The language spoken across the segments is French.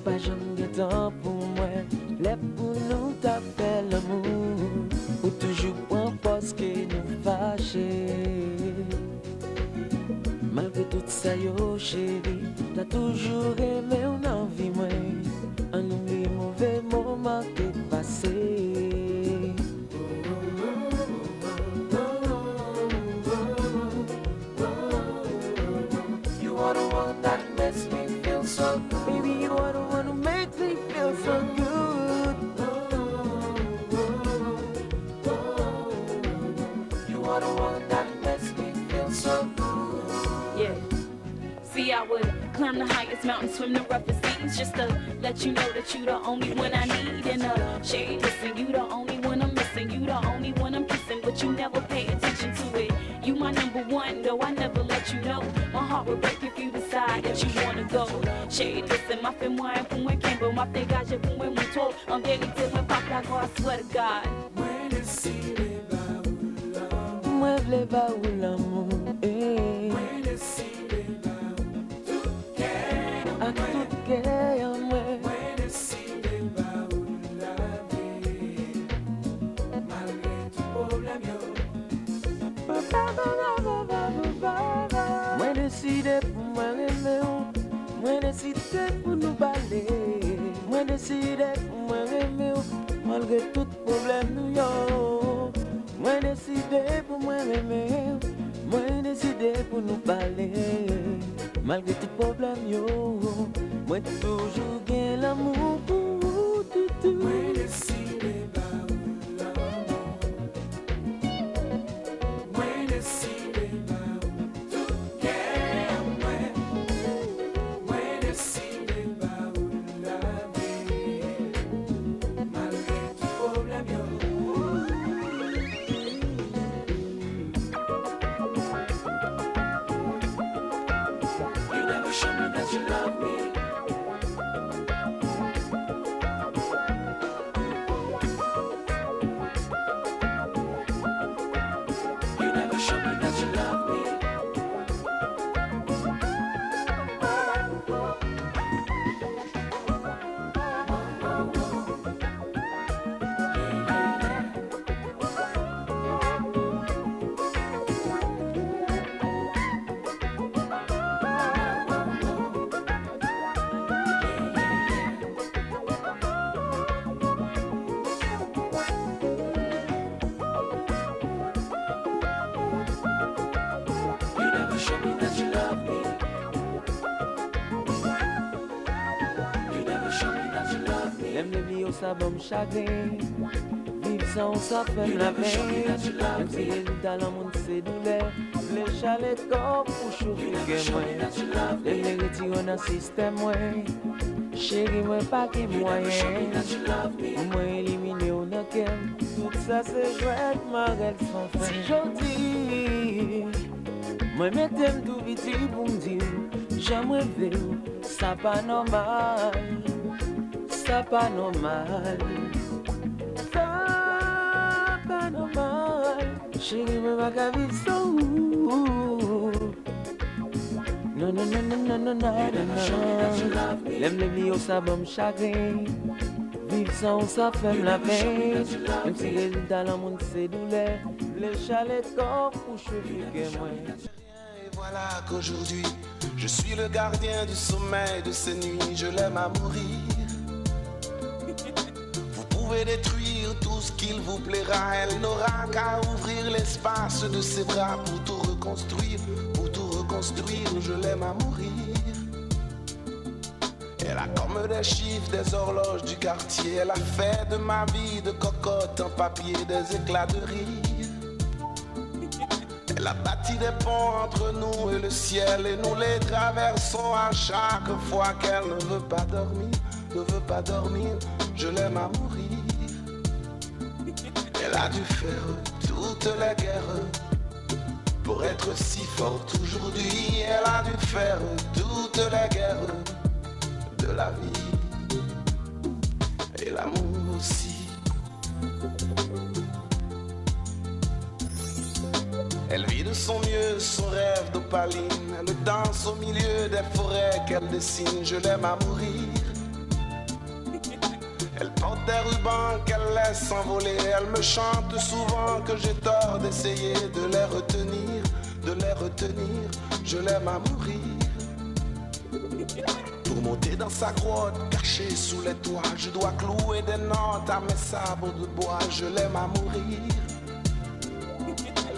pas jamais de temps pour moi. Les pour nous t'appelle l'amour. Ou toujours point parce que nous fâchés. Malgré tout ça yo chérie, t'as toujours aimé une envie moi. Un oubli mauvais moment qui est passé. You are the one that makes me feel so good. Baby, you are the one who makes me feel so good. You are the one that makes me feel so good. Yeah. See, I would climb the highest mountain, swim the roughest seas, just to let you know that you the only one I need. And shade, listen, you the only one I'm missing. You the only one I'm kissing, but you never pay attention to it. You my number one, though I never let you know. My heart will break if you decide that you wanna go. Shade, listen, ma fais moi un point Kimbo, ma dégage pour moi mon tour. En vérité, me pas la gloire, I swear to God. Moi v'le ba ou l'amour, eh. A tout kè moi. Moi décidé pour moi aimer, moi décidé pour nous parler, moi décidé pour moi aimer, malgré tout problème nous yo. Moi décidé pour moi aimer, moi décidé pour nous parler, malgré tout problème yo. Moi toujours gain l'amour pour tout. Moi décidé pour l'amour, moi décidé pour tout gain moi, moi décidé pour la vie, malgré tout problème yo. You never show me that you love me. You never show me that you love me. Show me that you love me. You never show me that you love me. L'aime le vie au sabon chagrin. Vivre sans ça fait la peine. Même si résultat dans le monde c'est douleur. Les chalets corps pour chauffer que moi. L'aime les retirer dans le système moi. Chérie moi pas qui moyen. Moi éliminer au nakem. Tout ça c'est jouet marelle sans fin. Si j'en moi m'aime tout vite pour me dire j'aimerais ver ça pas normal, ça pas normal, ça pas normal. Chérie me va qu'à vivre sans non non non non non non non non. L'aime le vie au sabon chagrin. Vivre sans ça fait la peine. Même si les résultats dans le monde c'est douleur. Les chalets corps pour chauffer moi. Voilà qu'aujourd'hui, je suis le gardien du sommeil de ces nuits, je l'aime à mourir. Vous pouvez détruire tout ce qu'il vous plaira, elle n'aura qu'à ouvrir l'espace de ses bras pour tout reconstruire, je l'aime à mourir. Elle a comme des chiffres, des horloges du quartier, elle a fait de ma vie de cocotte en papier, des éclats de rire. Elle a bâti des ponts entre nous et le ciel et nous les traversons à chaque fois qu'elle ne veut pas dormir, je l'aime à mourir. Elle a dû faire toutes les guerres pour être si forte aujourd'hui. Elle a dû faire toutes les guerres de la vie et l'amour aussi. Elle vit de son mieux son rêve d'opaline. Elle danse au milieu des forêts qu'elle dessine. Je l'aime à mourir. Elle porte des rubans qu'elle laisse s'envoler. Elle me chante souvent que j'ai tort d'essayer de les retenir, de les retenir. Je l'aime à mourir. Pour monter dans sa grotte cachée sous les toits, je dois clouer des notes à mes sabots de bois. Je l'aime à mourir.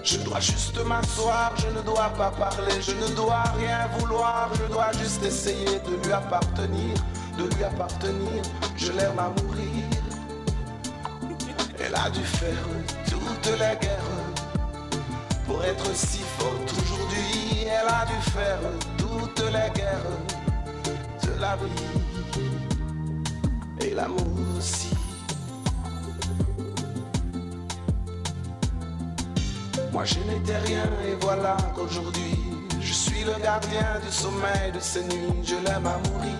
Je dois juste m'asseoir, je ne dois pas parler, je ne dois rien vouloir, je dois juste essayer de lui appartenir, de lui appartenir. Je l'aime à mourir. Elle a dû faire toutes les guerres pour être si forte aujourd'hui. Elle a dû faire toutes les guerres de la vie et l'amour aussi. Moi je n'étais rien et voilà qu'aujourd'hui je suis le gardien du sommeil de ces nuits. Je l'aime à mourir.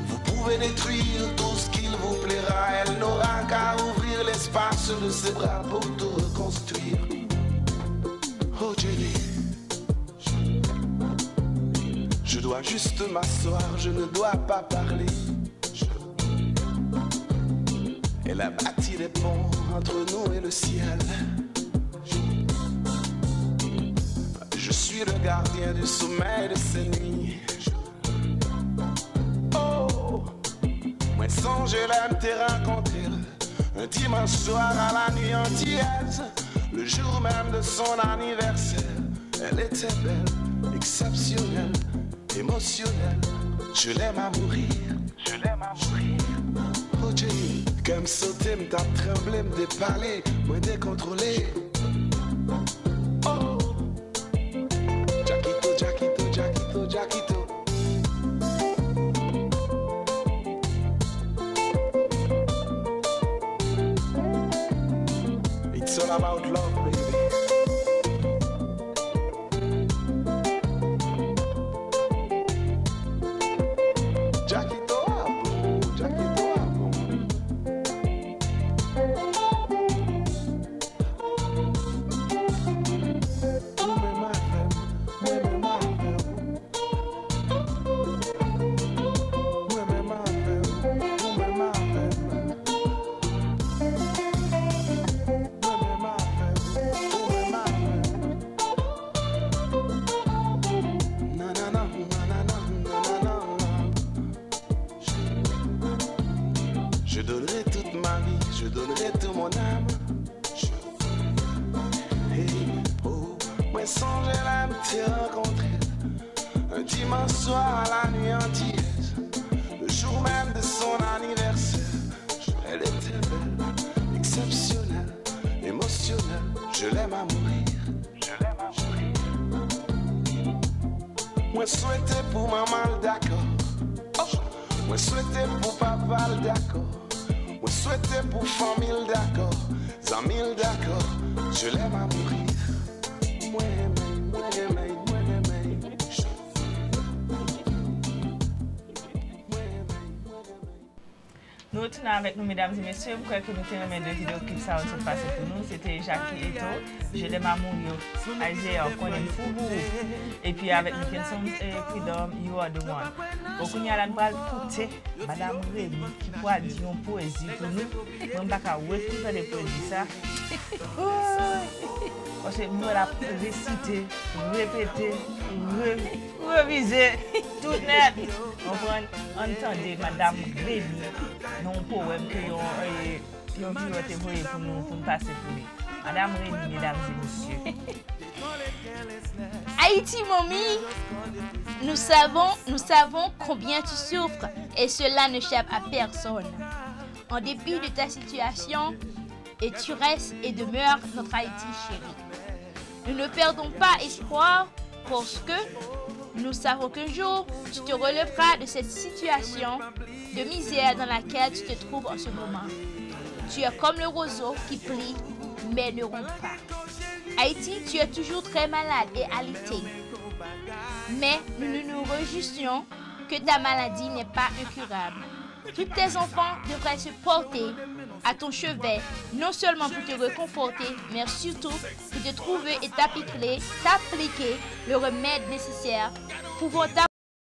Vous pouvez détruire tout ce qu'il vous plaira, elle n'aura qu'à ouvrir l'espace de ses bras pour tout reconstruire. Oh Jenny, je dois juste m'asseoir, je ne dois pas parler. Elle a bâti des ponts entre nous et le ciel. Je suis le gardien du sommeil de ces nuits. Oh, moi songe l'aime te rencontrer un dimanche soir à la nuit antillaise, le jour même de son anniversaire. Elle était belle, exceptionnelle, émotionnelle. Je l'aime à mourir. Je l'aime à mourir. Oh Jenny, comme sauter, m't'a tremblé, m'déparler, moi décontrôlé. Oh, Jackito, Jackito, Jackito, Jackito. It's all about love, baby. Je donnerai toute ma vie, je donnerai toute mon âme. Hey, oh, moi songe l'âme te rencontrer un dimanche soir à la nuit antillaise, le jour même de son anniversaire. Elle était belle, exceptionnelle, émotionnelle. Je l'aime à mourir. Je l'aime à mourir. Moi souhaité pour maman d'accord. Oh, moi souhaité pour papa d'accord. Moi souhaité pour famille d'accord, amis d'accord, je l'aime à mourir. Moi aimé. Nous retournons avec nous, mesdames et messieurs. Je crois que nous avons deux vidéoclips ça se passer pour nous. C'était Jackie Eto, Je l'aime à mourir, Isaiah, Konem Foubou. Et puis avec nous, Freedom, You Are the One. Donc, on y a la nouvelle écouter Madame Rémi qui pourra dire une poésie pour nous. On ne va pas retrouver les poésies, ça. Parce que nous, la réciter, répéter, réviser, tout net. On va entendre Madame Rémi, non poème que nous avons pour nous passer pour lui. Madame Rémi, mesdames et messieurs. Haïti, Mommy, nous savons combien tu souffres et cela n'échappe à personne. En dépit de ta situation, et tu restes et demeures notre Haïti chérie. Nous ne perdons pas espoir parce que nous savons qu'un jour, tu te relèveras de cette situation de misère dans laquelle tu te trouves en ce moment. Tu es comme le roseau qui plie, mais ne rompt pas. Haïti, tu es toujours très malade et alité. Mais nous nous réjouissons que ta maladie n'est pas incurable. Tous tes enfants devraient se porter à ton chevet, non seulement pour te réconforter, mais surtout pour te trouver et t'appliquer le remède nécessaire pouvant